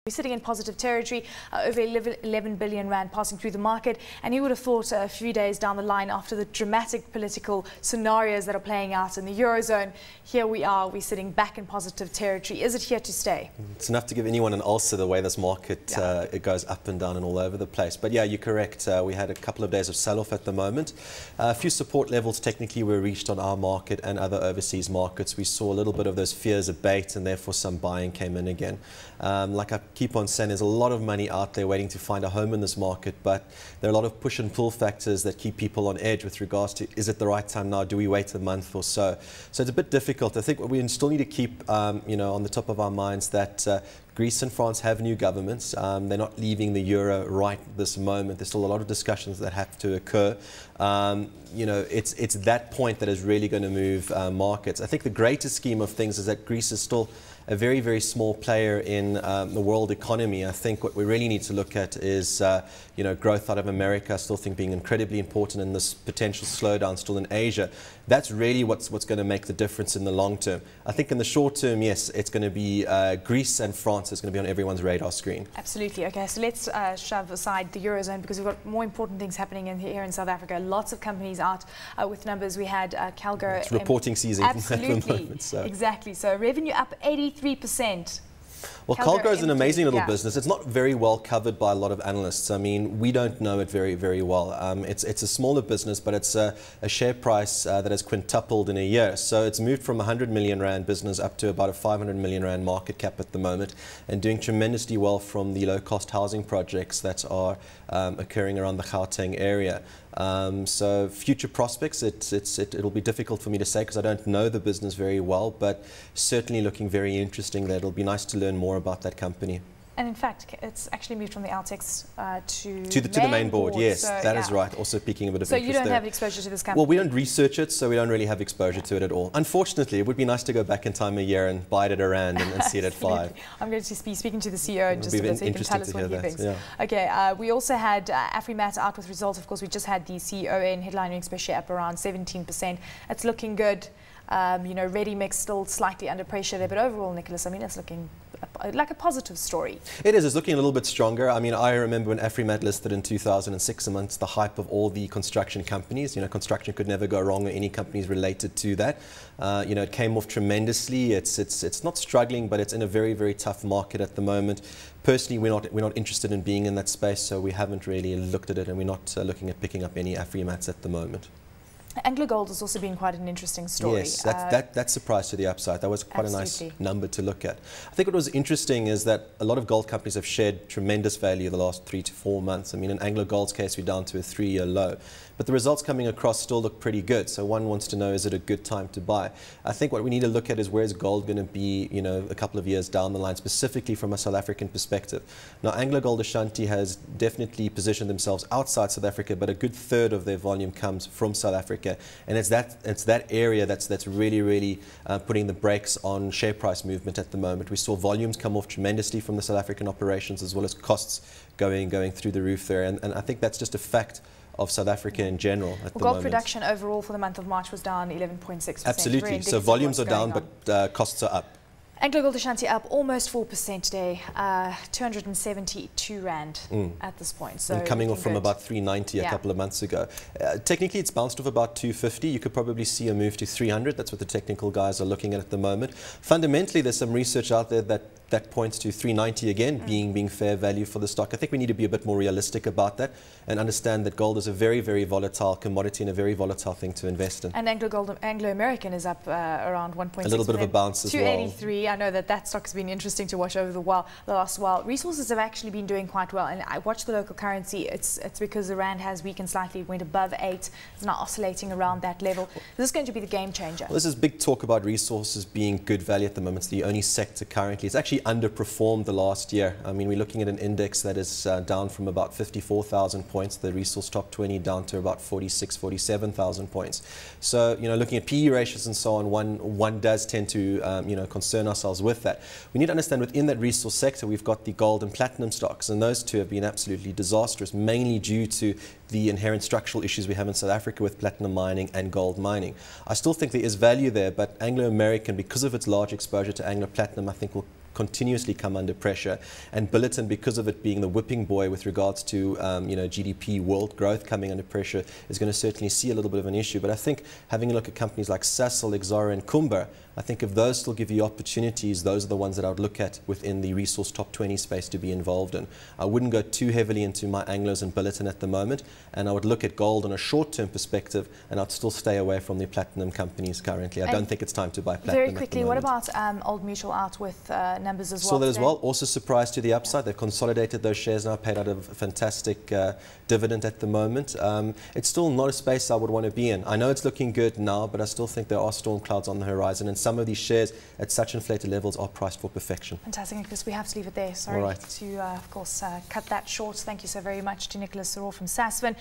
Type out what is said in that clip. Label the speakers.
Speaker 1: We're sitting in positive territory, over 11 billion rand passing through the market, and you would have thought a few days down the line, after the dramatic political scenarios that are playing out in the Eurozone, here we are, we're sitting back in positive territory. Is it here to stay?
Speaker 2: It's enough to give anyone an ulcer the way this market it goes up and down and all over the place. But yeah, you're correct. We had a couple of days of sell-off at the moment. A few support levels technically were reached on our market and other overseas markets. We saw a little bit of those fears abate, and therefore some buying came in again. Like I keep on saying, there's a lot of money out there waiting to find a home in this market, but there are a lot of push and pull factors that keep people on edge with regards to, is it the right time now? Do we wait a month or so? So it's a bit difficult. I think what we still need to keep on the top of our minds that Greece and France have new governments. They're not leaving the euro right this moment. There's still a lot of discussions that have to occur. It's that point that is really going to move markets. I think the greater scheme of things is that Greece is still a very, very small player in the world economy. I think what we really need to look at is, growth out of America. I still think being incredibly important, in this potential slowdown still in Asia. That's really what's going to make the difference in the long term. I think in the short term, yes, it's going to be Greece and France is going to be on everyone's radar screen. Absolutely.
Speaker 1: Okay, so let's shove aside the Eurozone, because we've got more important things happening here in South Africa. Lots of companies out with numbers. We had Calgary.
Speaker 2: It's reporting season at the moment. So.
Speaker 1: Exactly. So revenue up 83%.
Speaker 2: Well, Calgary is an amazing little business. It's not very well covered by a lot of analysts. I mean, we don't know it very, very well. It's a smaller business, but it's a share price that has quintupled in a year. So it's moved from a 100 million rand business up to about a 500 million rand market cap at the moment, and doing tremendously well from the low-cost housing projects that are occurring around the Gauteng area. So future prospects, it'll be difficult for me to say because I don't know the business very well, but certainly looking very interesting there. It'll be nice to learn more about that company.
Speaker 1: And in fact, it's actually moved from the Altex
Speaker 2: to the main board. Yes, so, that is right. Also peaking a bit of interest.
Speaker 1: So you don't have exposure to this company?
Speaker 2: Well, we don't research it, so we don't really have exposure to it at all. Unfortunately, it would be nice to go back in time a year and buy it at a rand and see it at 5.
Speaker 1: I'm going to be speaking to the CEO in just a bit, so you can tell us what he thinks. Yeah. Okay, we also had Afrimat out with results. Of course, we just had the CEO in headline earnings per share up around 17%. It's looking good. Ready mix still slightly under pressure there, but overall, Nicholas, I mean, it's looking like a positive story.
Speaker 2: It is. It's looking a little bit stronger. I mean, I remember when Afrimat listed in 2006, amongst the hype of all the construction companies. Construction could never go wrong, or any companies related to that. It came off tremendously. It's not struggling, but it's in a very, very tough market at the moment. Personally, we're not interested in being in that space, so we haven't really looked at it, and we're not looking at picking up any Afrimats at the moment.
Speaker 1: Anglo Gold has also been quite an interesting story.
Speaker 2: Yes, that surprised to the upside. That was quite a nice number to look at. I think what was interesting is that a lot of gold companies have shared tremendous value the last 3 to 4 months. I mean, in Anglo Gold's case, we're down to a 3-year low. But the results coming across still look pretty good. So one wants to know, is it a good time to buy? I think what we need to look at is, where's gold going to be, a couple of years down the line, specifically from a South African perspective. Now, Anglo Gold Ashanti has definitely positioned themselves outside South Africa, but a good third of their volume comes from South Africa. And it's that area that's really, really putting the brakes on share price movement at the moment. We saw volumes come off tremendously from the South African operations, as well as costs going through the roof there. And I think that's just a fact of South Africa in general at the moment.
Speaker 1: Gold production overall for the month of March was down 11.6%.
Speaker 2: Absolutely. So volumes are down, but costs are up.
Speaker 1: Anglo Gold Ashanti up almost 4% today, 272 rand at this point. So
Speaker 2: and coming off from about 390 a couple of months ago. Technically, it's bounced off about 250. You could probably see a move to 300. That's what the technical guys are looking at the moment. Fundamentally, there's some research out there that points to 390 again being fair value for the stock. I think we need to be a bit more realistic about that and understand that gold is a very, very volatile commodity and a very volatile thing to invest in.
Speaker 1: And Anglo American is up around 1.6%.
Speaker 2: A little bit of a bounce as well.
Speaker 1: 283. I know that stock has been interesting to watch over the last while. Resources have actually been doing quite well, and I watched the local currency. It's because the rand has weakened slightly. It went above 8. It's now oscillating around that level. This is going to be the game changer.
Speaker 2: Well, this is big talk about resources being good value at the moment. It's the only sector currently. It's actually underperformed the last year. I mean, we're looking at an index that is down from about 54,000 points, the resource top 20 down to about 46, 47,000 points. So, looking at PE ratios and so on, one does tend to, concern ourselves with that. We need to understand within that resource sector, we've got the gold and platinum stocks, and those two have been absolutely disastrous, mainly due to the inherent structural issues we have in South Africa with platinum mining and gold mining. I still think there is value there, but Anglo American, because of its large exposure to Anglo Platinum, I think will continuously come under pressure. And Billiton, because of it being the whipping boy with regards to GDP world growth coming under pressure, is going to certainly see a little bit of an issue. But I think having a look at companies like Sasol, Exxaro and Kumba, I think if those still give you opportunities, those are the ones that I would look at within the resource top 20 space to be involved in. I wouldn't go too heavily into my Anglos and Billiton at the moment, and I would look at gold on a short-term perspective, and I'd still stay away from the platinum companies currently. I don't think it's time to buy platinum.
Speaker 1: Very quickly, what about Old Mutual out with numbers as well?
Speaker 2: Saw that as well. Also surprised to the upside. They've consolidated those shares now, paid out a fantastic dividend at the moment. It's still not a space I would want to be in. I know it's looking good now, but I still think there are storm clouds on the horizon, and some of these shares at such inflated levels are priced for perfection.
Speaker 1: Fantastic, Nicholas. We have to leave it there. Sorry to, of course, cut that short. Thank you so very much to Nicholas Sorour from Sasfin.